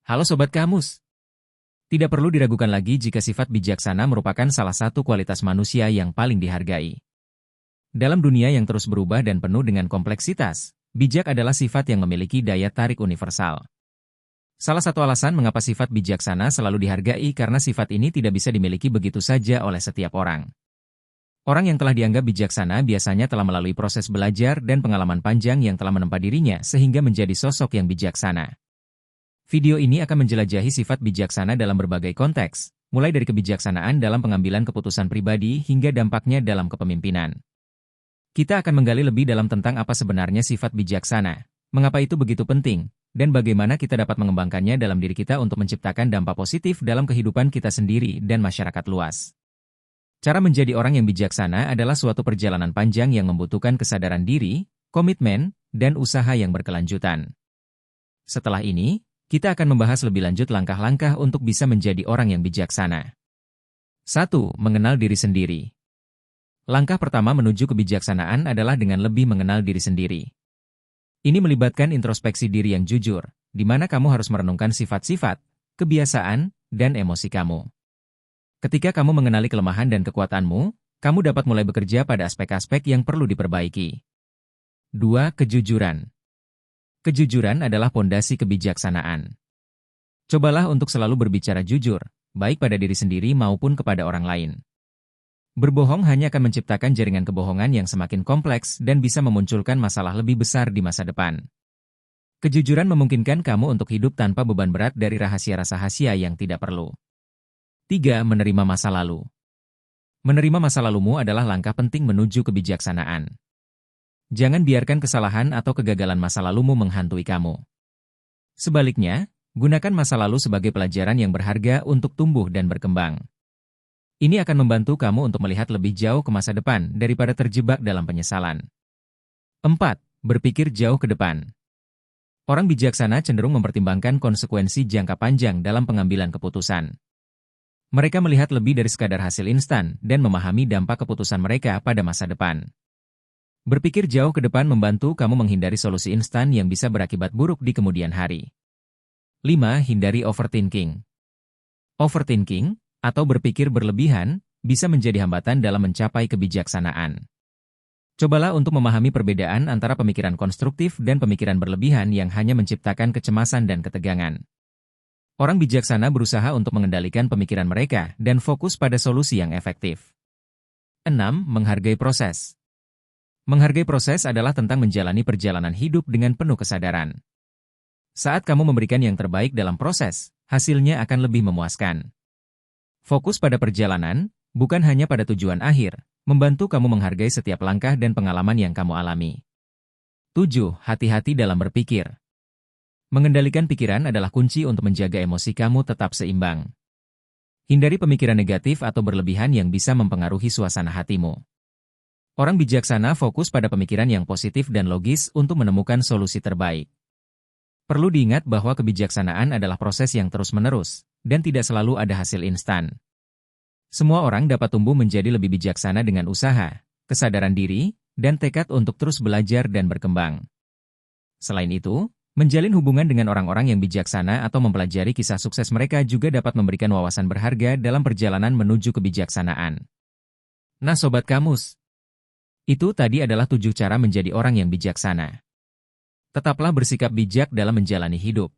Halo Sobat Kamus. Tidak perlu diragukan lagi jika sifat bijaksana merupakan salah satu kualitas manusia yang paling dihargai. Dalam dunia yang terus berubah dan penuh dengan kompleksitas, bijak adalah sifat yang memiliki daya tarik universal. Salah satu alasan mengapa sifat bijaksana selalu dihargai karena sifat ini tidak bisa dimiliki begitu saja oleh setiap orang. Orang yang telah dianggap bijaksana biasanya telah melalui proses belajar dan pengalaman panjang yang telah menempa dirinya sehingga menjadi sosok yang bijaksana. Video ini akan menjelajahi sifat bijaksana dalam berbagai konteks, mulai dari kebijaksanaan dalam pengambilan keputusan pribadi hingga dampaknya dalam kepemimpinan. Kita akan menggali lebih dalam tentang apa sebenarnya sifat bijaksana, mengapa itu begitu penting, dan bagaimana kita dapat mengembangkannya dalam diri kita untuk menciptakan dampak positif dalam kehidupan kita sendiri dan masyarakat luas. Cara menjadi orang yang bijaksana adalah suatu perjalanan panjang yang membutuhkan kesadaran diri, komitmen, dan usaha yang berkelanjutan. Setelah ini, kita akan membahas lebih lanjut langkah-langkah untuk bisa menjadi orang yang bijaksana. 1. Mengenal diri sendiri. Langkah pertama menuju kebijaksanaan adalah dengan lebih mengenal diri sendiri. Ini melibatkan introspeksi diri yang jujur, di mana kamu harus merenungkan sifat-sifat, kebiasaan, dan emosi kamu. Ketika kamu mengenali kelemahan dan kekuatanmu, kamu dapat mulai bekerja pada aspek-aspek yang perlu diperbaiki. 2. Kejujuran. Kejujuran adalah pondasi kebijaksanaan. Cobalah untuk selalu berbicara jujur, baik pada diri sendiri maupun kepada orang lain. Berbohong hanya akan menciptakan jaringan kebohongan yang semakin kompleks dan bisa memunculkan masalah lebih besar di masa depan. Kejujuran memungkinkan kamu untuk hidup tanpa beban berat dari rahasia-rahasia yang tidak perlu. 3. Menerima masa lalu. Menerima masa lalumu adalah langkah penting menuju kebijaksanaan. Jangan biarkan kesalahan atau kegagalan masa lalumu menghantui kamu. Sebaliknya, gunakan masa lalu sebagai pelajaran yang berharga untuk tumbuh dan berkembang. Ini akan membantu kamu untuk melihat lebih jauh ke masa depan daripada terjebak dalam penyesalan. 4. Berpikir jauh ke depan. Orang bijaksana cenderung mempertimbangkan konsekuensi jangka panjang dalam pengambilan keputusan. Mereka melihat lebih dari sekadar hasil instan dan memahami dampak keputusan mereka pada masa depan. Berpikir jauh ke depan membantu kamu menghindari solusi instan yang bisa berakibat buruk di kemudian hari. 5. Hindari overthinking. Overthinking, atau berpikir berlebihan, bisa menjadi hambatan dalam mencapai kebijaksanaan. Cobalah untuk memahami perbedaan antara pemikiran konstruktif dan pemikiran berlebihan yang hanya menciptakan kecemasan dan ketegangan. Orang bijaksana berusaha untuk mengendalikan pemikiran mereka dan fokus pada solusi yang efektif. 6. Menghargai proses. Menghargai proses adalah tentang menjalani perjalanan hidup dengan penuh kesadaran. Saat kamu memberikan yang terbaik dalam proses, hasilnya akan lebih memuaskan. Fokus pada perjalanan, bukan hanya pada tujuan akhir, membantu kamu menghargai setiap langkah dan pengalaman yang kamu alami. 7. Hati-hati dalam berpikir. Mengendalikan pikiran adalah kunci untuk menjaga emosi kamu tetap seimbang. Hindari pemikiran negatif atau berlebihan yang bisa mempengaruhi suasana hatimu. Orang bijaksana fokus pada pemikiran yang positif dan logis untuk menemukan solusi terbaik. Perlu diingat bahwa kebijaksanaan adalah proses yang terus-menerus, dan tidak selalu ada hasil instan. Semua orang dapat tumbuh menjadi lebih bijaksana dengan usaha, kesadaran diri, dan tekad untuk terus belajar dan berkembang. Selain itu, menjalin hubungan dengan orang-orang yang bijaksana atau mempelajari kisah sukses mereka juga dapat memberikan wawasan berharga dalam perjalanan menuju kebijaksanaan. Nah Sobat Kamus, itu tadi adalah 7 cara menjadi orang yang bijaksana. Tetaplah bersikap bijak dalam menjalani hidup.